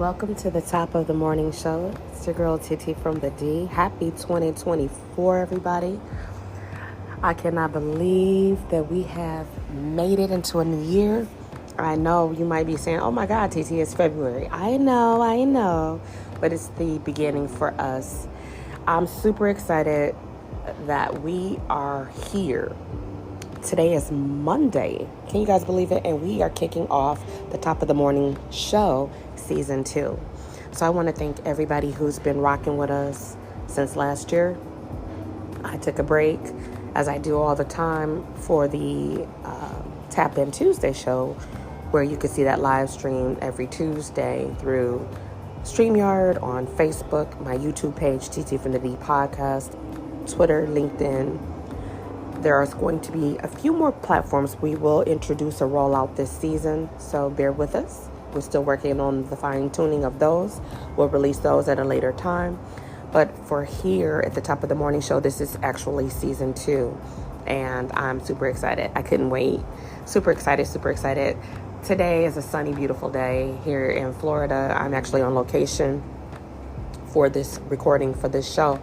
Welcome to the top of the morning show. It's your girl TTfromtheD. Happy 2024, everybody. I cannot believe that we have made it into a new year. I know you might be saying, oh my God, TT, it's February. I know, but it's the beginning for us. I'm super excited that we are here. Today is Monday. Can you guys believe it? And we are kicking off the top of the morning show, season 2. So I want to thank everybody who's been rocking with us since last year. I took a break, as I do all the time, for the Tap In Tuesday show, where you can see that live stream every Tuesday through StreamYard, on Facebook, my YouTube page, TT from the D Podcast, Twitter, LinkedIn. There is going to be a few more platforms we will introduce or roll out this season, so bear with us. We're still working on the fine-tuning of those. We'll release those at a later time. But for here at the top of the morning show, this is actually season 2, and I'm super excited. I couldn't wait. Super excited. Today is a sunny, beautiful day here in Florida. I'm actually on location for this recording for this show.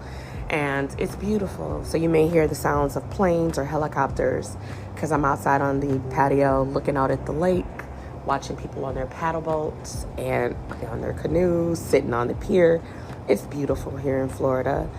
And it's beautiful. So you may hear the sounds of planes or helicopters because I'm outside on the patio looking out at the lake, watching people on their paddle boats and on their canoes, sitting on the pier. It's beautiful here in Florida.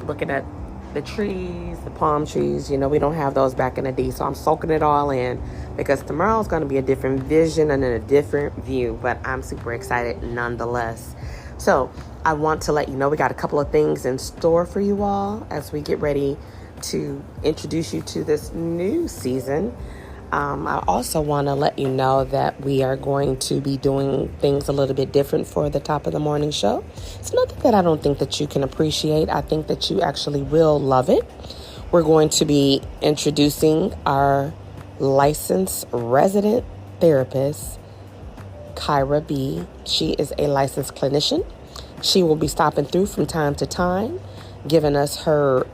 Looking at the trees, the palm trees. You know, we don't have those back in the day. So I'm soaking it all in because tomorrow's going to be a different vision and a different view. But I'm super excited nonetheless. So I want to let you know we got a couple of things in store for you all as we get ready to introduce you to this new season. I also want to let you know that we are going to be doing things a little bit different for the top of the morning show. It's nothing that I don't think that you can appreciate. I think that you actually will love it. We're going to be introducing our licensed resident therapist, Kyra B. She is a licensed clinician. She will be stopping through from time to time, giving us her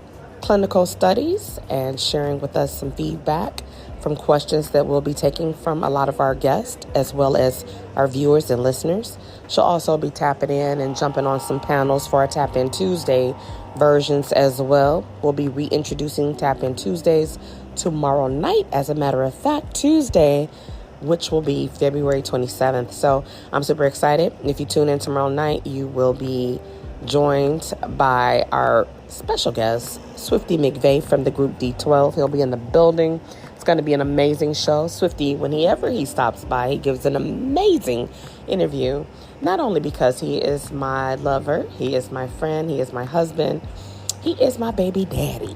clinical studies and sharing with us some feedback from questions that we'll be taking from a lot of our guests, as well as our viewers and listeners. She'll also be tapping in and jumping on some panels for our Tap In Tuesday versions as well. We'll be reintroducing Tap In Tuesdays tomorrow night, as a matter of fact, Tuesday, which will be February 27th. So I'm super excited. If you tune in tomorrow night, you will be joined by our special guest, Swifty McVeigh from the group D12. He'll be in the building. It's going to be an amazing show. Swifty, whenever he stops by, he gives an amazing interview, not only because he is my lover, he is my friend, he is my husband, he is my baby daddy.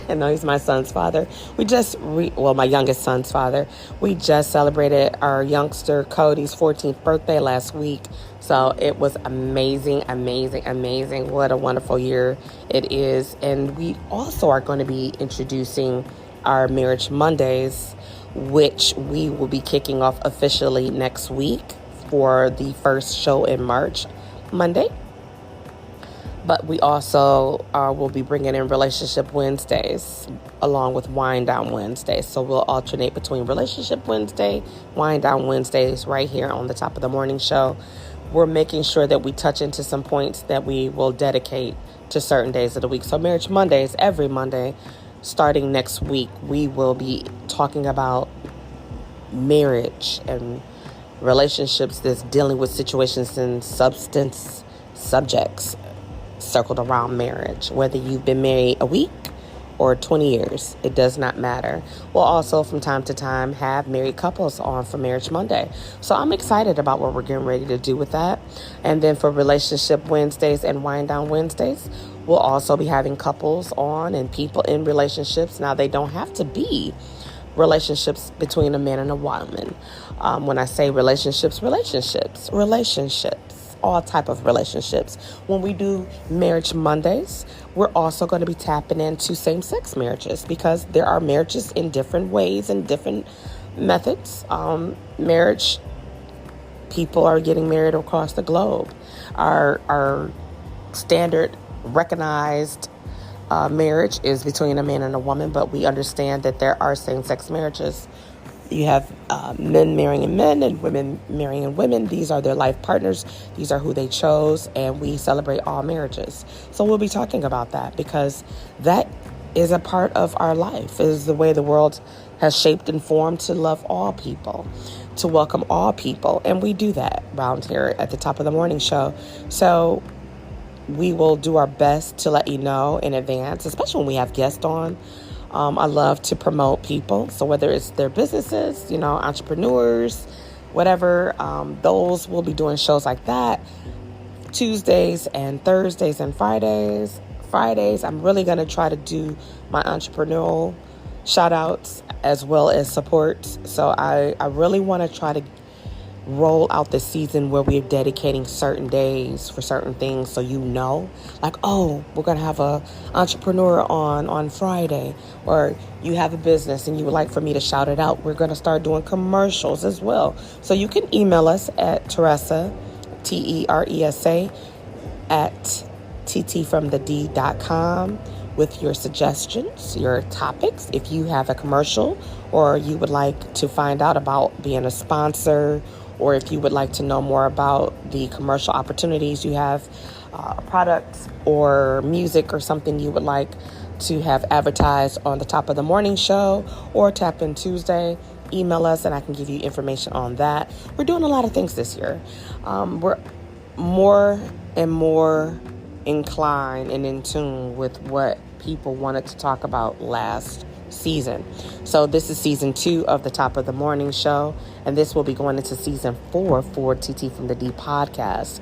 I know he's my son's father. My youngest son's father. We just celebrated our youngster Cody's 14th birthday last week. So it was amazing. What a wonderful year it is. And we also are going to be introducing our Marriage Mondays, which we will be kicking off officially next week for the first show in March, Monday. But we also will be bringing in Relationship Wednesdays along with Wind Down Wednesdays. So we'll alternate between Relationship Wednesday, Wind Down Wednesdays right here on the top of the morning show. We're making sure that we touch into some points that we will dedicate to certain days of the week. So Marriage Mondays, every Monday, starting next week, we will be talking about marriage and relationships that's dealing with situations and substance subjects circled around marriage. Whether you've been married a week or 20 years, it does not matter. We'll also from time to time have married couples on for Marriage Monday. So I'm excited about what we're getting ready to do with that. And then for Relationship Wednesdays and Wind Down Wednesdays, we'll also be having couples on and people in relationships. Now, they don't have to be relationships between a man and a woman. When I say relationships, all type of relationships. When we do Marriage Mondays, we're also going to be tapping into same-sex marriages because there are marriages in different ways and different methods. Marriage, people are getting married across the globe. Our standard recognized marriage is between a man and a woman, but we understand that there are same-sex marriages You have men marrying men and women marrying women. These are their life partners. These are who they chose, and we celebrate all marriages. So we'll be talking about that because that is a part of our life. It is the way the world has shaped and formed to love all people, to welcome all people. And we do that around here at the top of the morning show. So we will do our best to let you know in advance, especially when we have guests on. I love to promote people. So whether it's their businesses, entrepreneurs, whatever, those will be doing shows like that. Tuesdays and Thursdays and Fridays. I'm really going to try to do my entrepreneurial shout outs as well as support. So I really want to try to roll out the season where we're dedicating certain days for certain things, so like, oh, we're gonna have a entrepreneur on Friday, or you have a business and you would like for me to shout it out. We're gonna start doing commercials as well. So you can email us at Teresa, Teresa at TTfromtheD.com with your suggestions, your topics. If you have a commercial, or you would like to find out about being a sponsor, or if you would like to know more about the commercial opportunities, you have products or music or something you would like to have advertised on the Top of the Morning Show or Tap In Tuesday, email us and I can give you information on that. We're doing a lot of things this year. We're more and more inclined and in tune with what people wanted to talk about last season. So this is season 2 of the Top of the Morning Show, and this will be going into season 4 for TT from the D podcast,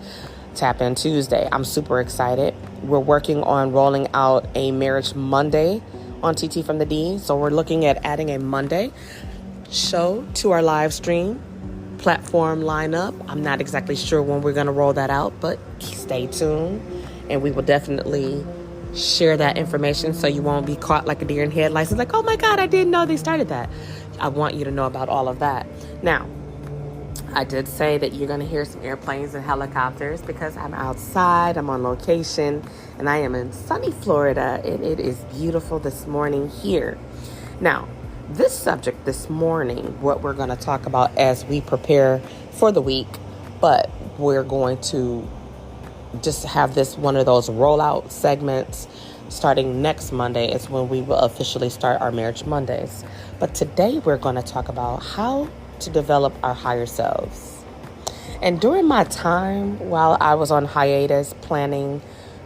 Tap In Tuesday. I'm super excited. We're working on rolling out a Marriage Monday on TT from the D. So we're looking at adding a Monday show to our live stream platform lineup. I'm not exactly sure when we're going to roll that out, but stay tuned and we will definitely share that information so you won't be caught like a deer in headlights. It's like, oh my God, I didn't know they started that. I want you to know about all of that. Now, I did say that you're going to hear some airplanes and helicopters because I'm outside, I'm on location, and I am in sunny Florida, and it is beautiful this morning here. Now, this subject this morning, what we're going to talk about as we prepare for the week, but we're going to just have this one of those rollout segments starting next Monday is when we will officially start our Marriage Mondays. But today we're going to talk about how to develop our higher selves. And during my time while I was on hiatus planning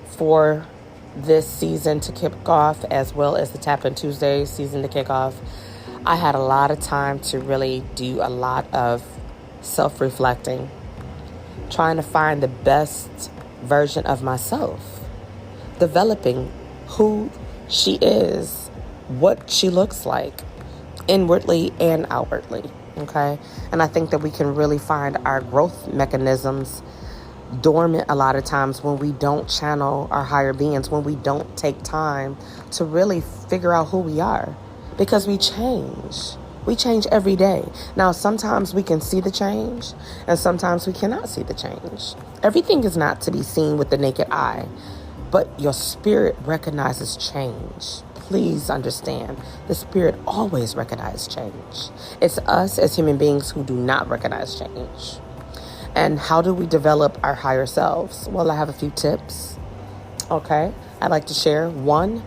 for this season to kick off, as well as the Tap In Tuesday season to kick off, I had a lot of time to really do a lot of self-reflecting, trying to find the best version of myself, developing who she is, what she looks like, inwardly and outwardly, okay? And I think that we can really find our growth mechanisms dormant a lot of times when we don't channel our higher beings, when we don't take time to really figure out who we are, because we change. We change every day. Now, sometimes we can see the change, and sometimes we cannot see the change. Everything is not to be seen with the naked eye, but your spirit recognizes change. Please understand, the spirit always recognizes change. It's us as human beings who do not recognize change. And how do we develop our higher selves? Well, I have a few tips, okay, I'd like to share. One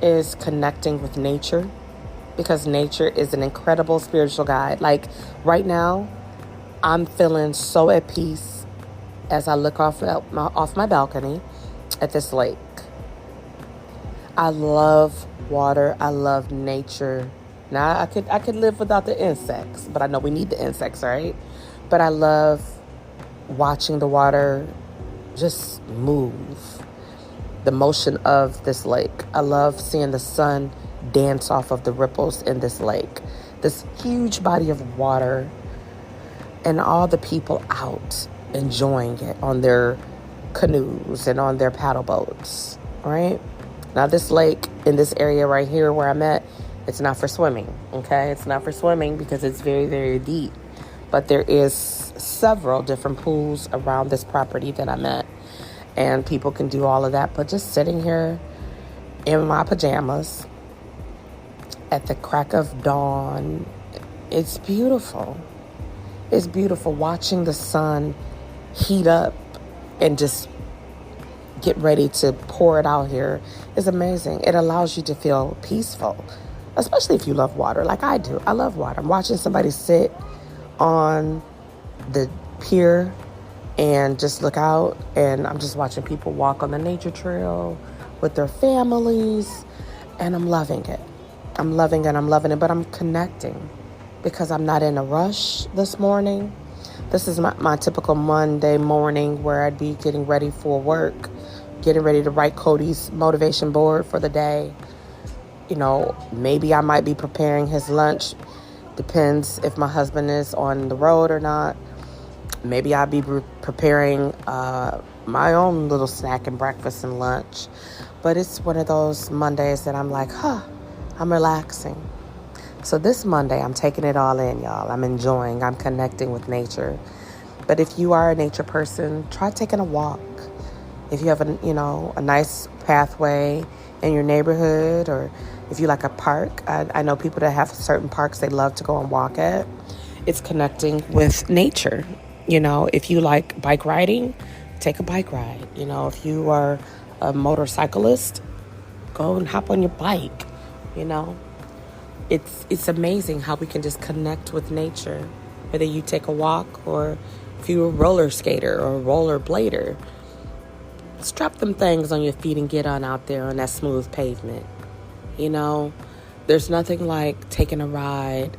is connecting with nature, because nature is an incredible spiritual guide. Like right now, I'm feeling so at peace as I look off my balcony at this lake. I love water. I love nature. Now, I could live without the insects, but I know we need the insects, right? But I love watching the water just move, the motion of this lake. I love seeing the sun dance off of the ripples in this lake, this huge body of water, and all the people out enjoying it on their canoes and on their paddle boats, right? Now, this lake in this area right here where I'm at, it's not for swimming, okay? It's not for swimming because it's very, very deep. But there is several different pools around this property that I'm at, and people can do all of that. But just sitting here in my pajamas at the crack of dawn, It's beautiful. It's beautiful watching the sun heat up and just get ready to pour it out here is amazing. It allows you to feel peaceful, especially if you love water like I do. I love water. I'm watching somebody sit on the pier and just look out, and I'm just watching people walk on the nature trail with their families, and I'm loving it. I'm loving it, but I'm connecting because I'm not in a rush this morning. This is my typical Monday morning where I'd be getting ready for work, getting ready to write Cody's motivation board for the day. Maybe I might be preparing his lunch. Depends if my husband is on the road or not. Maybe I'll be preparing my own little snack and breakfast and lunch. But it's one of those Mondays that I'm like, I'm relaxing. So this Monday, I'm taking it all in, y'all. I'm enjoying, I'm connecting with nature. But if you are a nature person, try taking a walk. If you have a nice pathway in your neighborhood, or if you like a park, I know people that have certain parks they love to go and walk at. It's connecting with nature. If you like bike riding, take a bike ride. If you are a motorcyclist, go and hop on your bike. It's amazing how we can just connect with nature, whether you take a walk or if you're a roller skater or a roller blader. Strap them things on your feet and get on out there on that smooth pavement. There's nothing like taking a ride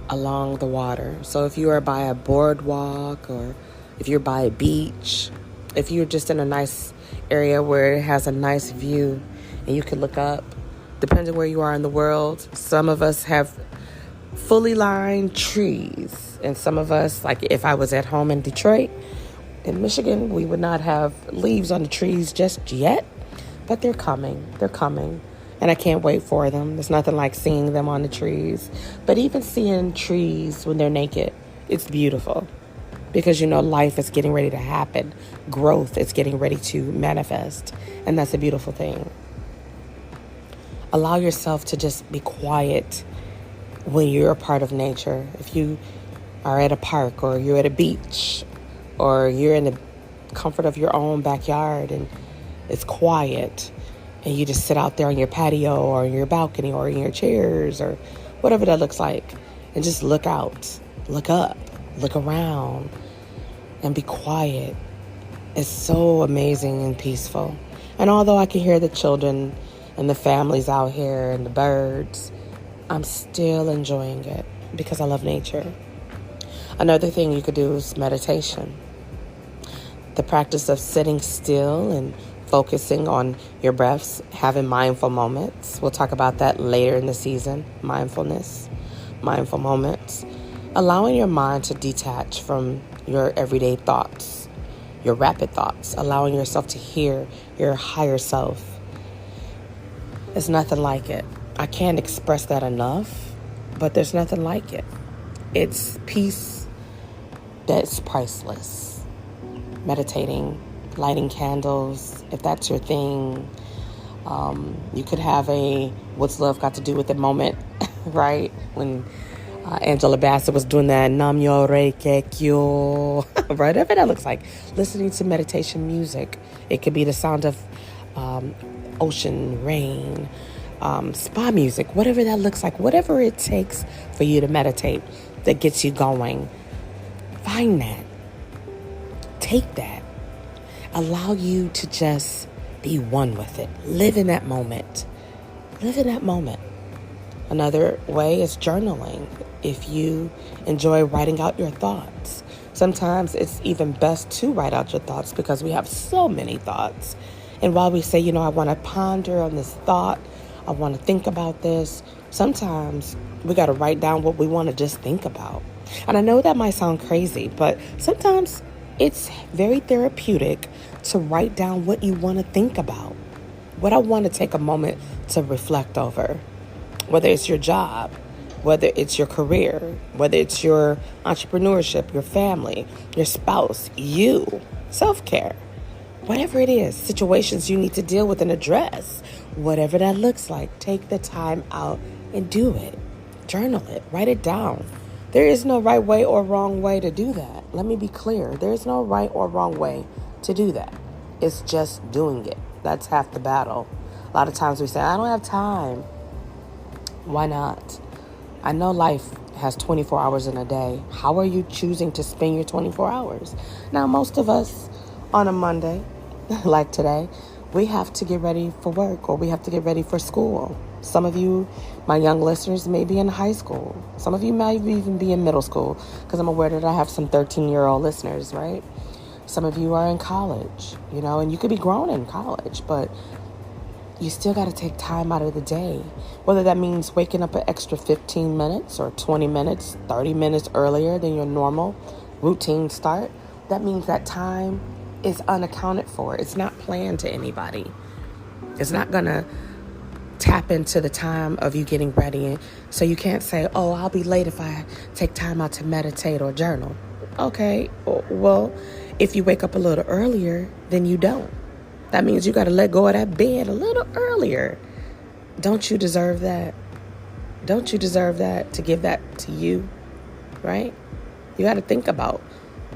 along the water. So if you are by a boardwalk, or if you're by a beach, if you're just in a nice area where it has a nice view and you can look up, depending where you are in the world, some of us have fully lined trees. And some of us, like if I was at home in Detroit, in Michigan, we would not have leaves on the trees just yet. But they're coming. They're coming. And I can't wait for them. There's nothing like seeing them on the trees. But even seeing trees when they're naked, it's beautiful. Because, life is getting ready to happen. Growth is getting ready to manifest. And that's a beautiful thing. Allow yourself to just be quiet when you're a part of nature. If you are at a park, or you're at a beach, or you're in the comfort of your own backyard and it's quiet, and you just sit out there on your patio or in your balcony or in your chairs or whatever that looks like, and just look out, look up, look around, and be quiet. It's so amazing and peaceful. And although I can hear the children and the families out here and the birds, I'm still enjoying it because I love nature. Another thing you could do is meditation. The practice of sitting still and focusing on your breaths, having mindful moments. We'll talk about that later in the season. Mindfulness, mindful moments. Allowing your mind to detach from your everyday thoughts, your rapid thoughts. Allowing yourself to hear your higher self. It's nothing like it. I can't express that enough, but there's nothing like it. It's peace that's priceless. Meditating, lighting candles, if that's your thing. You could have a what's love got to do with it moment, right? When Angela Bassett was doing that Namyo Reiki Kyo, whatever that looks like. Listening to meditation music. It could be the sound of ocean, rain, spa music, whatever that looks like, whatever it takes for you to meditate that gets you going. Find that. Take that. Allow you to just be one with it. Live in that moment. Live in that moment. Another way is journaling. If you enjoy writing out your thoughts, sometimes it's even best to write out your thoughts because we have so many thoughts. And while we say, I want to ponder on this thought, I want to think about this, sometimes we got to write down what we want to just think about. And I know that might sound crazy, but sometimes it's very therapeutic to write down what you want to think about, what I want to take a moment to reflect over, whether it's your job, whether it's your career, whether it's your entrepreneurship, your family, your spouse, you, self-care. Whatever it is, situations you need to deal with and address, whatever that looks like, take the time out and do it. Journal it. Write it down. There is no right way or wrong way to do that. Let me be clear. There is no right or wrong way to do that. It's just doing it. That's half the battle. A lot of times we say, I don't have time. Why not? I know life has 24 hours in a day. How are you choosing to spend your 24 hours? Now, most of us on a Monday, like today, we have to get ready for work or we have to get ready for school. Some of you, my young listeners, may be in high school. Some of you might even be in middle school because I'm aware that I have some 13-year-old listeners, right? Some of you are in college, and you could be grown in college, but you still got to take time out of the day. Whether that means waking up an extra 15 minutes or 20 minutes, 30 minutes earlier than your normal routine start, that means that time is unaccounted for. It's not planned to anybody. It's not going to tap into the time of you getting ready. So you can't say, oh, I'll be late if I take time out to meditate or journal. Okay, well, if you wake up a little earlier, then you don't. That means you got to let go of that bed a little earlier. Don't you deserve that? Don't you deserve that, to give that to you, right? You got to think about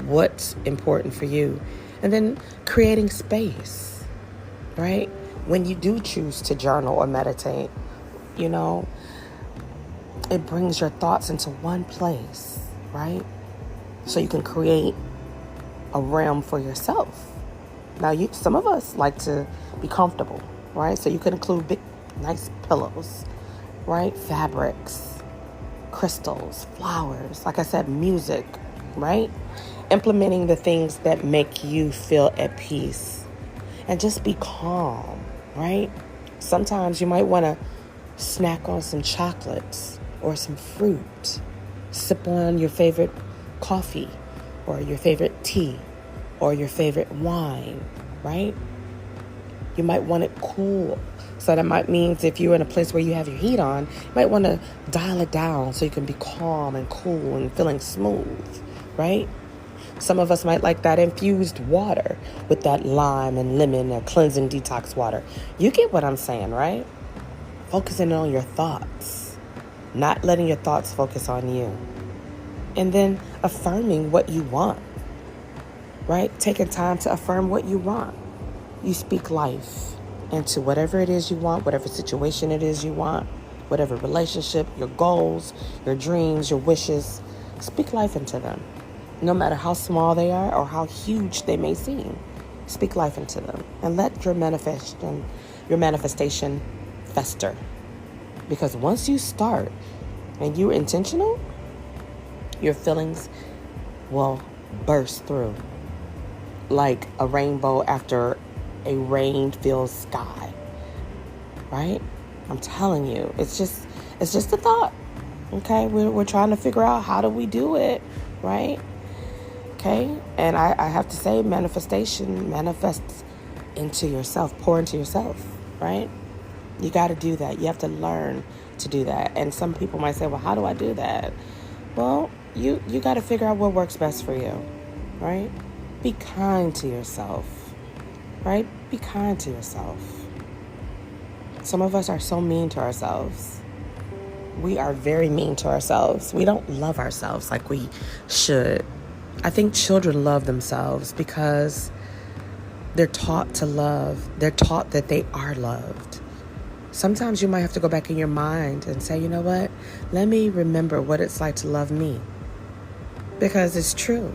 what's important for you. And then creating space, right? When you do choose to journal or meditate, it brings your thoughts into one place, right? So you can create a realm for yourself. Now, some of us like to be comfortable, right? So you could include big, nice pillows, right? Fabrics, crystals, flowers, like I said, music, right? Implementing the things that make you feel at peace and just be calm, right? Sometimes you might want to snack on some chocolates or some fruit, sip on your favorite coffee or your favorite tea or your favorite wine, right? You might want it cool. So that might mean if you're in a place where you have your heat on, you might want to dial it down so you can be calm and cool and feeling smooth, right? Some of us might like that infused water with that lime and lemon or cleansing detox water. You get what I'm saying, right? Focusing on your thoughts, not letting your thoughts focus on you. And then affirming what you want, right? Taking time to affirm what you want. You speak life into whatever it is you want, whatever situation it is you want, whatever relationship, your goals, your dreams, your wishes. Speak life into them. No matter how small they are or how huge they may seem, speak life into them and let your manifestation fester. Because once you start and you're intentional, your feelings will burst through like a rainbow after a rain-filled sky, right? I'm telling you, it's just a thought. Okay, we're trying to figure out how do we do it, right? Okay, and I have to say, manifestation manifests into yourself, pour into yourself, right? You got to do that. You have to learn to do that. And some people might say, well, how do I do that? Well, you got to figure out what works best for you, right? Be kind to yourself, right? Be kind to yourself. Some of us are so mean to ourselves. We are very mean to ourselves. We don't love ourselves like we should. I think children love themselves because they're taught to love. They're taught that they are loved. Sometimes you might have to go back in your mind and say, you know what? Let me remember what it's like to love me. Because it's true.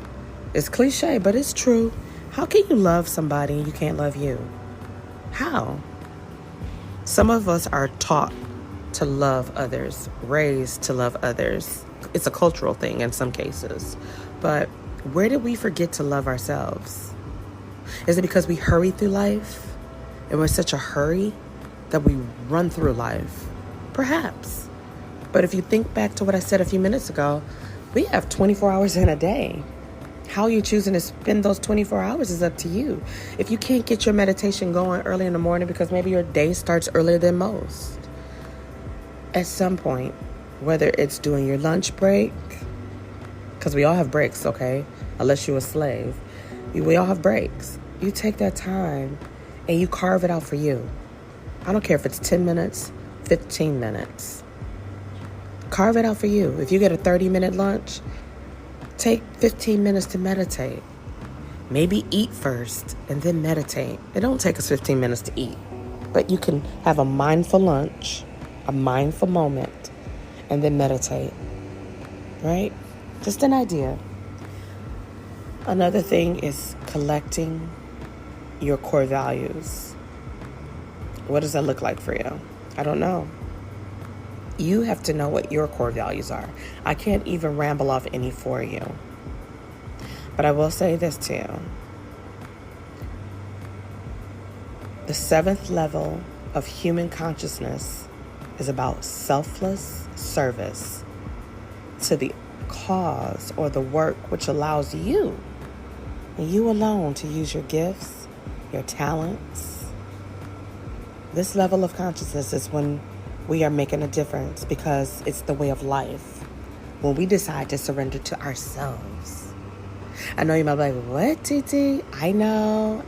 It's cliche, but it's true. How can you love somebody and you can't love you? How? Some of us are taught to love others, raised to love others. It's a cultural thing in some cases. But where did we forget to love ourselves? Is it because we hurry through life and we're in such a hurry that we run through life? Perhaps. But if you think back to what I said a few minutes ago, we have 24 hours in a day. How you're choosing to spend those 24 hours is up to you. If you can't get your meditation going early in the morning because maybe your day starts earlier than most, at some point, whether it's doing your lunch break, because we all have breaks, okay? Unless you're a slave. We all have breaks. You take that time and you carve it out for you. I don't care if it's 10 minutes, 15 minutes. Carve it out for you. If you get a 30-minute lunch, take 15 minutes to meditate. Maybe eat first and then meditate. It don't take us 15 minutes to eat. But you can have a mindful lunch, a mindful moment, and then meditate. Right? Just an idea. Another thing is collecting your core values. What does that look like for you? I don't know. You have to know what your core values are. I can't even ramble off any for you. But I will say this to you. The 7th level of human consciousness is about selfless service to the cause or the work which allows you and you alone to use your gifts, your talents. This level of consciousness is when we are making a difference because it's the way of life. When we decide to surrender to ourselves. I know you might be like, what, TT? I know.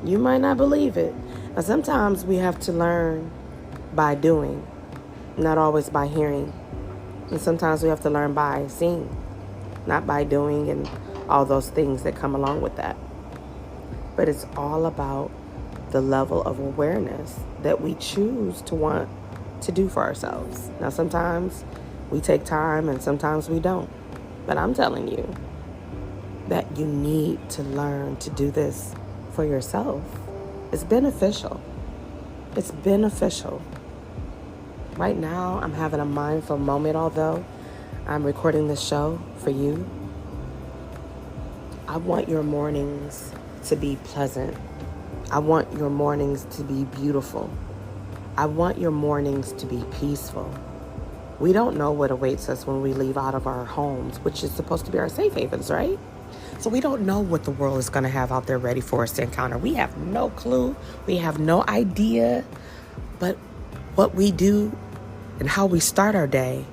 You might not believe it. And sometimes we have to learn by doing, not always by hearing. And sometimes we have to learn by seeing, not by doing and all those things that come along with that. But it's all about the level of awareness that we choose to want to do for ourselves. Now, sometimes we take time and sometimes we don't. But I'm telling you that you need to learn to do this for yourself. It's beneficial. It's beneficial. Right now, I'm having a mindful moment, although I'm recording this show for you. I want your mornings to be pleasant. I want your mornings to be beautiful. I want your mornings to be peaceful. We don't know what awaits us when we leave out of our homes, which is supposed to be our safe havens, right? So we don't know what the world is going to have out there ready for us to encounter. We have no clue. We have no idea. But what we do and how we start our day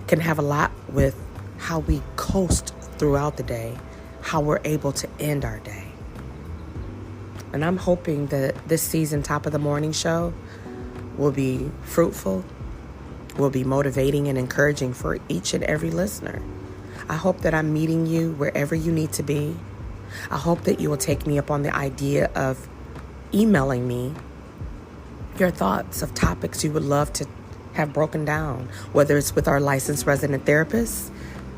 can have a lot with how we coast throughout the day, how we're able to end our day. And I'm hoping that this season, Top of the Morning Show, will be fruitful, will be motivating and encouraging for each and every listener. I hope that I'm meeting you wherever you need to be. I hope that you will take me up on the idea of emailing me your thoughts of topics you would love to have broken down, whether it's with our licensed resident therapist,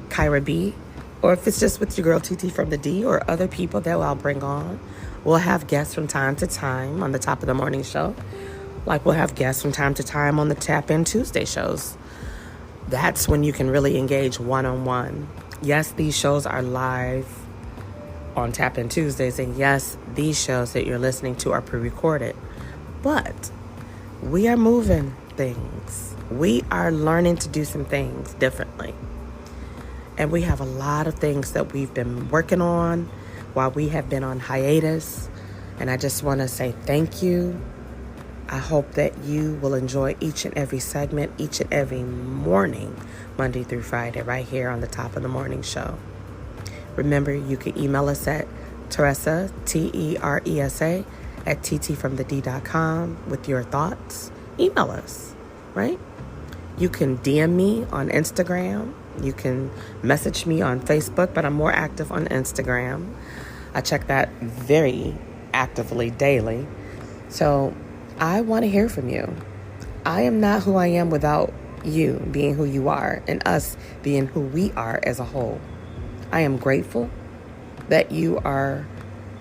Kyra B, or if it's just with your girl TT from the D or other people that I'll bring on. We'll have guests from time to time on the Top of the Morning Show. Like we'll have guests from time to time on the Tap In Tuesday shows. That's when you can really engage one-on-one. Yes, these shows are live on Tap In Tuesdays. And yes, these shows that you're listening to are pre-recorded. But we are moving things. We are learning to do some things differently. And we have a lot of things that we've been working on while we have been on hiatus. And I just want to say thank you. I hope that you will enjoy each and every segment, each and every morning, Monday through Friday, right here on the Top of the Morning Show. Remember, you can email us at Teresa, Teresa, at TTfromtheD.com with your thoughts. Email us, right? You can DM me on Instagram. You can message me on Facebook, but I'm more active on Instagram. I check that very actively daily. So I want to hear from you. I am not who I am without you being who you are and us being who we are as a whole. I am grateful that you are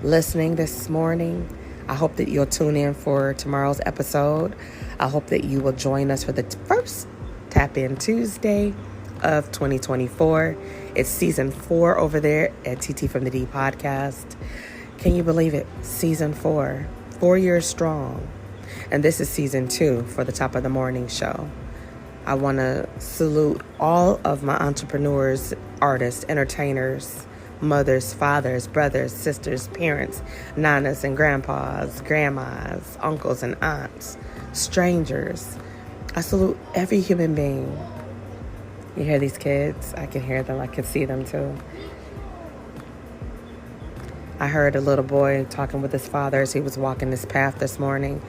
listening this morning. I hope that you'll tune in for tomorrow's episode. I hope that you will join us for the first Tap In Tuesday of 2024. It's season 4 over there at TT from the D podcast. Can you believe it? Season 4, 4 years strong. And this is season 2 for the Top of the Morning Show. I want to salute all of my entrepreneurs, artists, entertainers, mothers, fathers, brothers, sisters, parents, nanas and grandpas, grandmas, uncles and aunts, strangers. I salute every human being. You hear these kids? I can hear them. I can see them too. I heard a little boy talking with his father as he was walking this path this morning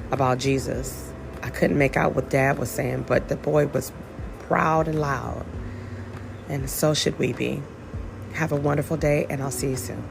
about Jesus. I couldn't make out what Dad was saying, but the boy was proud and loud. And so should we be. Have a wonderful day, and I'll see you soon.